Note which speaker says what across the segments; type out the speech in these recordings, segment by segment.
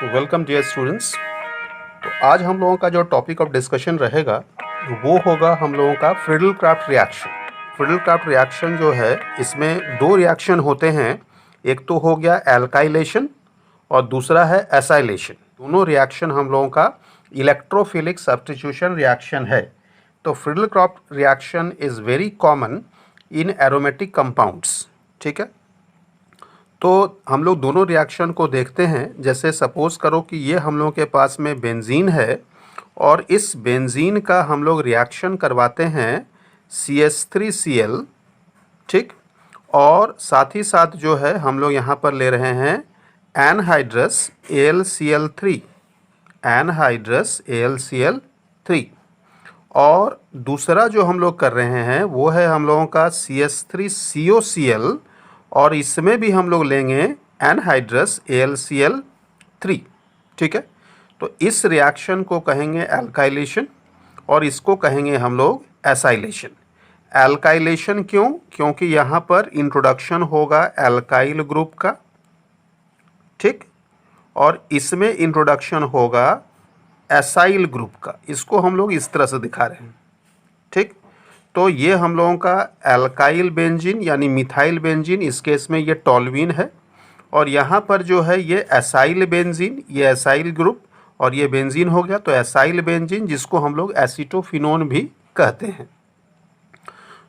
Speaker 1: Welcome dear students. तो आज हम लोगों का जो टॉपिक ऑफ डिस्कशन रहेगा वो होगा हम लोगों का Friedel Crafts reaction. Friedel Crafts reaction जो है इसमें दो रिएक्शन होते हैं, एक तो हो गया एल्काइलेशन और दूसरा है एसाइलेशन। दोनों रिएक्शन हम लोगों का इलेक्ट्रोफिलिक सब्स्टिट्यूशन रिएक्शन है। तो Friedel Crafts reaction is very common in aromatic compounds. ठीक है, तो हम लोग दोनों रिएक्शन को देखते हैं। जैसे सपोज़ करो कि ये हम लोगों के पास में बेंजीन है और इस बेंजीन का हम लोग रिएक्शन करवाते हैं CH3Cl, ठीक, और साथ ही साथ जो है हम लोग यहाँ पर ले रहे हैं एनहाइड्रस AlCl3, एनहाइड्रस AlCl3। और दूसरा जो हम लोग कर रहे हैं वो है हम लोगों का CH3COCl और इसमें भी हम लोग लेंगे एनहाइड्रस AlCl3। ठीक है, तो इस रिएक्शन को कहेंगे एल्काइलेशन और इसको कहेंगे हम लोग एसाइलेशन। एल्काइलेशन क्यों? क्योंकि यहाँ पर इंट्रोडक्शन होगा एल्काइल ग्रुप का, ठीक, और इसमें इंट्रोडक्शन होगा एसाइल ग्रुप का। इसको हम लोग इस तरह से दिखा रहे हैं, ठीक। तो ये हम लोगों का एल्काइल बेंजीन यानी मिथाइल बेंजीन, इस केस में ये टॉल्यूइन है, और यहाँ पर जो है ये एसाइल बेंजीन, ये एसाइल ग्रुप और ये बेंजीन हो गया। तो एसाइल बेंजीन जिसको हम लोग एसीटोफिनोन भी कहते हैं।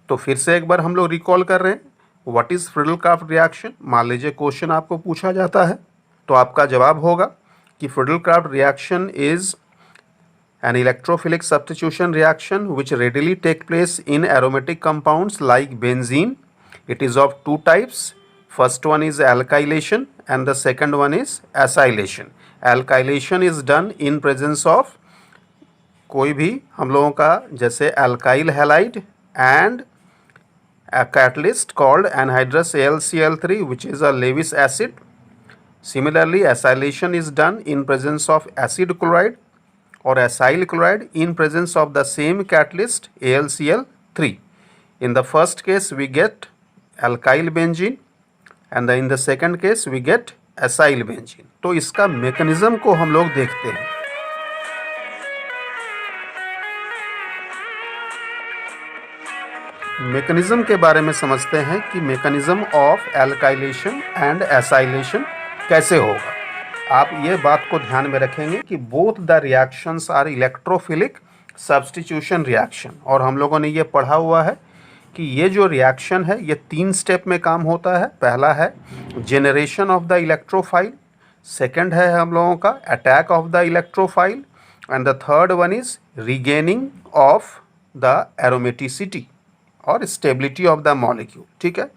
Speaker 1: तो फिर से एक बार हम लोग रिकॉल कर रहे हैं, what is Friedel Crafts reaction. मान लीजिए क्वेश्चन आपको पूछा जाता है तो आपका जवाब होगा कि Friedel Crafts reaction is an electrophilic substitution reaction which readily take place in aromatic compounds like benzene. It is of two types. First one is alkylation and the second one is acylation. Alkylation is done in presence of कोई भी हम लोगों का जैसे alkyl halide and a catalyst called anhydrous AlCl3 which is a Lewis acid. Similarly, acylation is done in presence of acid chloride or acyl chloride in presence of the same catalyst AlCl3. In the first case we get alkyl benzene and in the second case we get acyl benzene. तो इसका mechanism को हम लोग देखते हैं। Mechanism के बारे में समझते हैं कि mechanism of alkylation and acylation कैसे होगा। आप ये बात को ध्यान में रखेंगे कि both the reactions are electrophilic substitution reaction. और हम लोगों ने ये पढ़ा हुआ है कि ये जो रिएक्शन है ये 3 स्टेप में काम होता है। पहला है generation of the electrophile, second है हम लोगों का attack of the electrophile and the third one is regaining of the aromaticity और स्टेबिलिटी ऑफ द मॉलिक्यूल। ठीक है,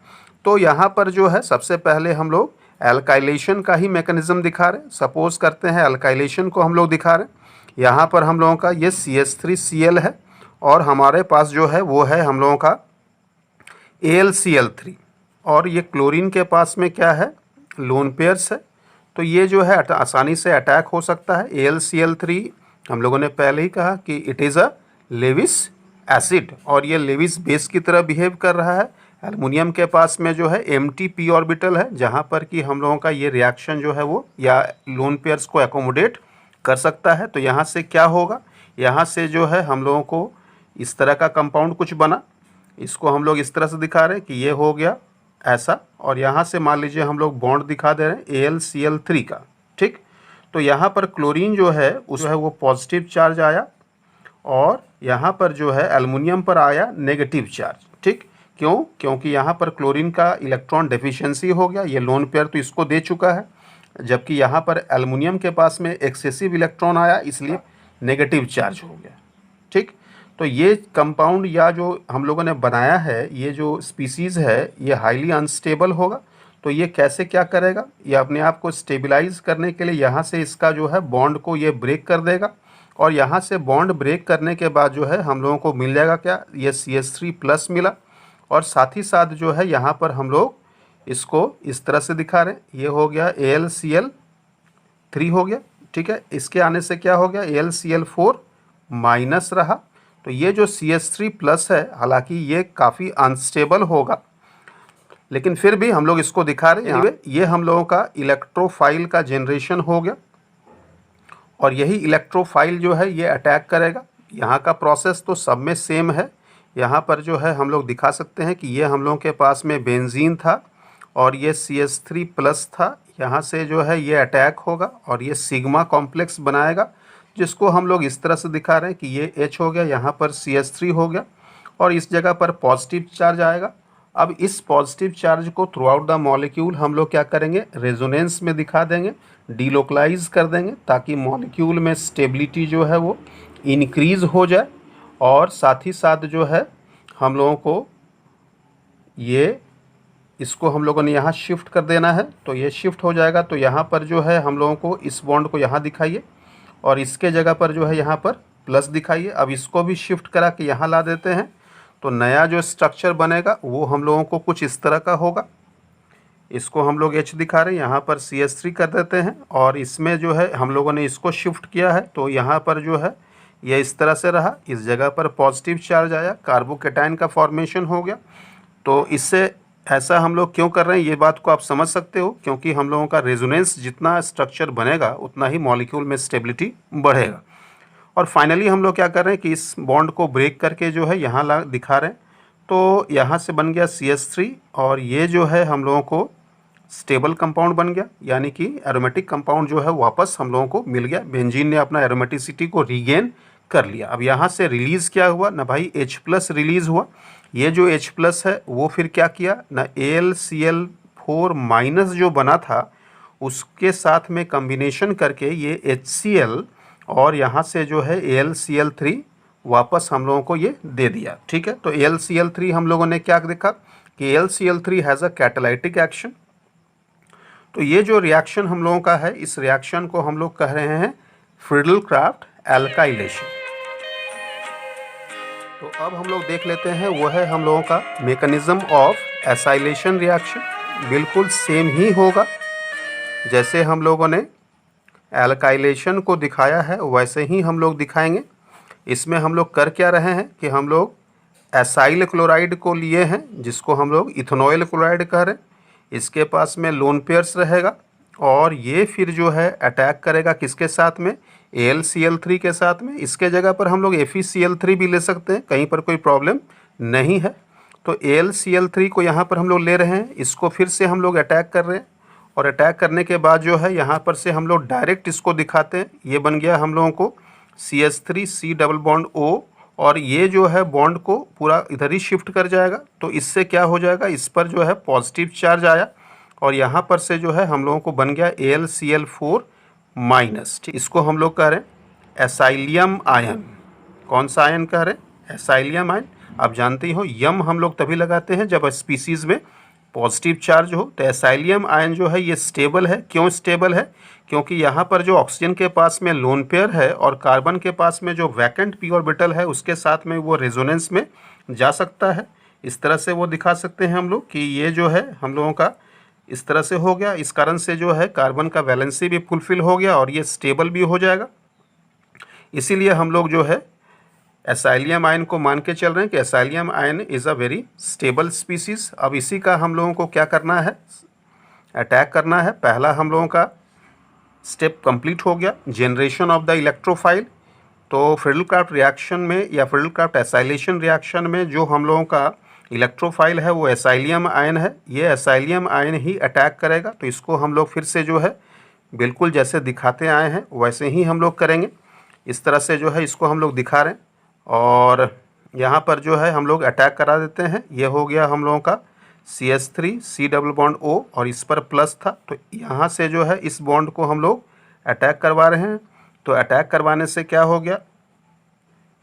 Speaker 1: तो यहाँ पर जो है सबसे पहले हम लोग एल्काइलेशन का ही मैकेनिज्म दिखा रहे हैं। सपोज करते हैं एल्काइलेशन को हम लोग दिखा रहे हैं। यहाँ पर हम लोगों का ये CH3Cl है और हमारे पास जो है वो है हम लोगों का AlCl3 और ये क्लोरीन के पास में क्या है, लोन पेयर्स है। तो ये जो है आसानी से अटैक हो सकता है। AlCl3 हम लोगों ने पहले ही कहा कि it is a Lewis acid और ये लेविस बेस की तरह बिहेव कर रहा है। एल्युमिनियम के पास में जो है एम्प्टी p ऑर्बिटल है जहाँ पर कि हम लोगों का ये रिएक्शन जो है वो या लोन पेयर्स को एकोमोडेट कर सकता है। तो यहाँ से क्या होगा, यहाँ से जो है हम लोगों को इस तरह का कंपाउंड कुछ बना, इसको हम लोग इस तरह से दिखा रहे हैं कि ये हो गया ऐसा, और यहाँ से मान लीजिए हम लोग बॉन्ड दिखा दे रहे हैं AlCl3 का, ठीक। तो यहाँ पर क्लोरीन जो है उस है वो पॉजिटिव चार्ज आया और यहाँ पर जो है एल्युमिनियम पर आया नेगेटिव चार्ज, ठीक। क्यों? क्योंकि यहाँ पर क्लोरीन का इलेक्ट्रॉन डेफिशिएंसी हो गया, ये लोन पेयर तो इसको दे चुका है, जबकि यहाँ पर एल्युमिनियम के पास में एक्सेसिव इलेक्ट्रॉन आया इसलिए नेगेटिव चार्ज हो गया, ठीक। तो ये कंपाउंड या जो हम लोगों ने बनाया है, ये जो स्पीसीज़ है ये हाईली अनस्टेबल होगा। तो ये कैसे क्या करेगा, ये अपने आप को स्टेबलाइज करने के लिए यहाँ से इसका जो है बॉन्ड को ये ब्रेक कर देगा और यहाँ से बॉन्ड ब्रेक करने के बाद जो है हम लोगों को मिल जाएगा क्या, ये CH3+ मिला। और साथ ही साथ जो है यहाँ पर हम लोग इसको इस तरह से दिखा रहे हैं, ये हो गया AlCl3 हो गया, ठीक है। इसके आने से क्या हो गया, AlCl4- रहा। तो ये जो CH3+ है हालांकि ये काफ़ी अनस्टेबल होगा, लेकिन फिर भी हम लोग इसको दिखा रहे हैं। ये हम लोगों का इलेक्ट्रोफाइल का जनरेशन हो गया और यही इलेक्ट्रोफाइल जो है ये अटैक करेगा। यहाँ का प्रोसेस तो सब में सेम है। यहाँ पर जो है हम लोग दिखा सकते हैं कि ये हम लोगों के पास में बेंजीन था और ये CH3 प्लस था। यहाँ से जो है ये अटैक होगा और ये सिग्मा कॉम्प्लेक्स बनाएगा, जिसको हम लोग इस तरह से दिखा रहे हैं कि ये H हो गया, यहाँ पर CH3 हो गया और इस जगह पर पॉजिटिव चार्ज आएगा। अब इस पॉजिटिव चार्ज को थ्रू आउट द मॉलिक्यूल हम लोग क्या करेंगे, रेजोनेंस में दिखा देंगे, डीलोकलाइज कर देंगे, ताकि मॉलिक्यूल में स्टेबिलिटी जो है वो इंक्रीज़ हो जाए। और साथ ही साथ जो है हम लोगों को ये इसको हम लोगों ने यहाँ शिफ्ट कर देना है, तो ये शिफ्ट हो जाएगा। तो यहाँ पर जो है हम लोगों को इस बॉन्ड को यहाँ दिखाइए और इसके जगह पर जो है यहाँ पर प्लस दिखाइए। अब इसको भी शिफ्ट करा के यहाँ ला देते हैं, तो नया जो स्ट्रक्चर बनेगा वो हम लोगों को कुछ इस तरह का होगा। इसको हम लोग H दिखा रहे हैं, यहाँ पर CH3 कर देते हैं और इसमें जो है हम लोगों ने इसको शिफ्ट किया है, तो यहाँ पर जो है यह इस तरह से रहा। इस जगह पर पॉजिटिव चार्ज आया, कार्बोकेटाइन का फॉर्मेशन हो गया। तो इससे ऐसा हम लोग क्यों कर रहे हैं ये बात को आप समझ सकते हो, क्योंकि हम लोगों का रेजोनेंस जितना स्ट्रक्चर बनेगा उतना ही मॉलिक्यूल में स्टेबिलिटी बढ़ेगा। और फाइनली हम लोग क्या कर रहे हैं कि इस बॉन्ड को ब्रेक करके जो है यहाँ ला दिखा रहे हैं, तो यहाँ से बन गया CH3 और ये जो है हम लोगों को स्टेबल कंपाउंड बन गया, यानी कि एरोमेटिक कंपाउंड जो है वापस हम लोगों को मिल गया। बेंजीन ने अपना एरोमेटिसिटी को रीगेन कर लिया। अब यहाँ से रिलीज़ क्या हुआ ना भाई, H प्लस रिलीज़ हुआ। ये जो H प्लस है वो फिर क्या किया ना, AlCl4 माइनस जो बना था उसके साथ में कम्बिनेशन करके ये HCl और यहाँ से जो है AlCl3 वापस हम लोगों को ये दे दिया। ठीक है, तो AlCl3 हम लोगों ने क्या देखा कि AlCl3 has a catalytic action. तो ये जो रिएक्शन हम लोगों का है, इस रिएक्शन को हम लोग कह रहे हैं फ्रिडल-क्राफ्ट एल्काइलेशन। तो अब हम लोग देख लेते हैं वो है हम लोगों का मेकनिज़्म ऑफ एसाइलेशन रिएक्शन। बिल्कुल सेम ही होगा जैसे हम लोगों ने एल्काइलेशन को दिखाया है, वैसे ही हम लोग दिखाएंगे। इसमें हम लोग कर क्या रहे हैं कि हम लोग एसाइल क्लोराइड को लिए हैं, जिसको हम लोग इथेनॉइल क्लोराइड कह रहे हैं। इसके पास में लोन पेयर्स रहेगा और ये फिर जो है अटैक करेगा किसके साथ में, AlCl3 के साथ में। इसके जगह पर हम लोग FeCl3 भी ले सकते हैं, कहीं पर कोई प्रॉब्लम नहीं है। तो AlCl3 को यहाँ पर हम लोग ले रहे हैं, इसको फिर से हम लोग अटैक कर रहे हैं और अटैक करने के बाद जो है यहाँ पर से हम लोग डायरेक्ट इसको दिखाते हैं। ये बन गया हम लोगों को CH3 C double bond O और ये जो है बॉन्ड को पूरा इधर ही शिफ्ट कर जाएगा। तो इससे क्या हो जाएगा, इस पर जो है पॉजिटिव चार्ज आया और यहाँ पर से जो है हम लोगों को बन गया AlCl4 माइनस। ठीक, इसको हम लोग कह रहे हैं एसाइलियम आयन। कौन सा आयन कह रहे हैं, एसाइलियम आयन। आप जानते ही हो यम हम लोग तभी लगाते हैं जब स्पीसीज़ में पॉजिटिव चार्ज हो। तो एसाइलियम आयन जो है ये स्टेबल है। क्यों स्टेबल है, क्योंकि यहाँ पर जो ऑक्सीजन के पास में लोन पेयर है और कार्बन के पास में जो वैकेंट पी ऑर्बिटल है उसके साथ में वो रेजोनेंस में जा सकता है। इस तरह से वो दिखा सकते हैं हम लोग कि ये जो है हम लोगों का इस तरह से हो गया। इस कारण से जो है कार्बन का वैलेंसी भी फुलफिल हो गया और ये स्टेबल भी हो जाएगा। इसीलिए हम लोग जो है एसाइलियम आयन को मान के चल रहे हैं कि acylium ion is a very stable species. अब इसी का हम लोगों को क्या करना है, अटैक करना है। पहला हम लोगों का स्टेप कंप्लीट हो गया, जनरेशन ऑफ द इलेक्ट्रोफाइल। तो फ्रिडल-क्राफ्ट रिएक्शन में या फ्रिडल-क्राफ्ट एसाइलेशन रिएक्शन में जो हम लोगों का इलेक्ट्रोफाइल है वो एसाइलियम आयन है। ये एसाइलियम आयन ही अटैक करेगा। तो इसको हम लोग फिर से जो है बिल्कुल जैसे दिखाते आए हैं वैसे ही हम लोग करेंगे। इस तरह से जो है इसको हम लोग दिखा रहे हैं और यहाँ पर जो है हम लोग अटैक करा देते हैं। ये हो गया हम लोगों का CH3 C double bond O और इस पर प्लस था, तो यहाँ से जो है इस बॉन्ड को हम लोग अटैक करवा रहे हैं। तो अटैक करवाने से क्या हो गया,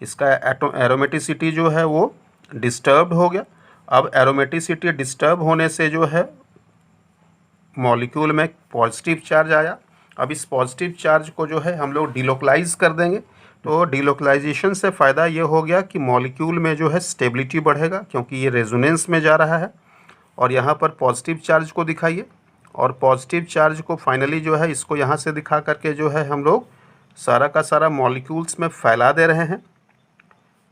Speaker 1: इसका एरोमेटिसिटी जो है वो डिस्टर्ब्ड हो गया। अब एरोमेटिसिटी डिस्टर्ब होने से जो है मॉलिक्यूल में पॉजिटिव चार्ज आया। अब इस पॉजिटिव चार्ज को जो है हम लोग डिलोकलाइज कर देंगे। तो डिलोकलाइजेशन से फ़ायदा ये हो गया कि मॉलिक्यूल में जो है स्टेबिलिटी बढ़ेगा, क्योंकि ये रेजोनेंस में जा रहा है। और यहाँ पर पॉजिटिव चार्ज को दिखाइए और पॉजिटिव चार्ज को फाइनली जो है इसको यहाँ से दिखा करके जो है हम लोग सारा का सारा मॉलिक्यूल्स में फैला दे रहे हैं।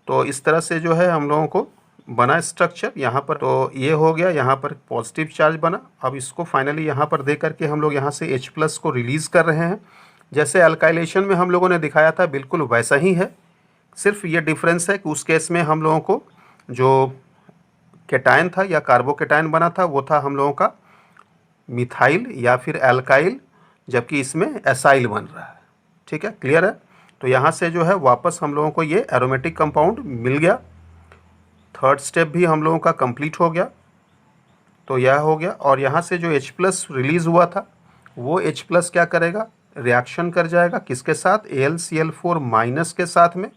Speaker 1: तो इस तरह से जो है हम लोगों को बना स्ट्रक्चर यहाँ पर। तो ये हो गया, यहाँ पर पॉजिटिव चार्ज बना। अब इसको फाइनली यहाँ पर दे करके हम लोग यहाँ से H+ को रिलीज़ कर रहे हैं। जैसे अल्काइलेशन में हम लोगों ने दिखाया था बिल्कुल वैसा ही है, सिर्फ ये डिफरेंस है कि उस केस में हम लोगों को जो केटायन था या कार्बोकेटायन बना था वो था हम लोगों का मिथाइल या फिर एल्काइल, जबकि इसमें एसाइल बन रहा है। ठीक है, क्लियर है। तो यहाँ से जो है वापस हम लोगों को ये एरोमेटिक कंपाउंड मिल गया। थर्ड स्टेप भी हम लोगों का कंप्लीट हो गया, तो यह हो गया। और यहाँ से जो H+ रिलीज़ हुआ था वो H+ क्या करेगा, रिएक्शन कर जाएगा किसके साथ, AlCl4 माइनस के साथ में,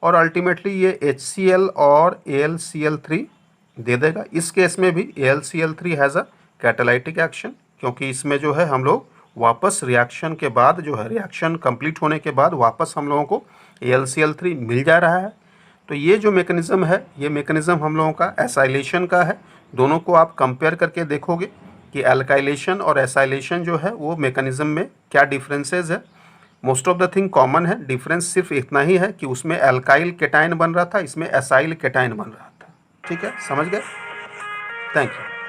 Speaker 1: और अल्टीमेटली ये HCl और AlCl3 दे देगा। इस केस में भी AlCl3 has a catalytic action, क्योंकि इसमें जो है हम लोग वापस रिएक्शन के बाद जो है रिएक्शन कंप्लीट होने के बाद वापस हम लोगों को AlCl3 मिल जा रहा है। तो ये जो मैकेनिज़्म है ये मैकेनिज़्म हम लोगों का एसाइलेशन का है। दोनों को आप कंपेयर करके देखोगे कि एल्काइलेशन और एसाइलेशन जो है वो मैकेनिज़्म में क्या डिफरेंसेस है। Most of the thing common है, डिफरेंस सिर्फ इतना ही है कि उसमें एल्काइल केटायन बन रहा था, इसमें एसाइल केटायन बन रहा था। ठीक है, समझ गए। Thank you.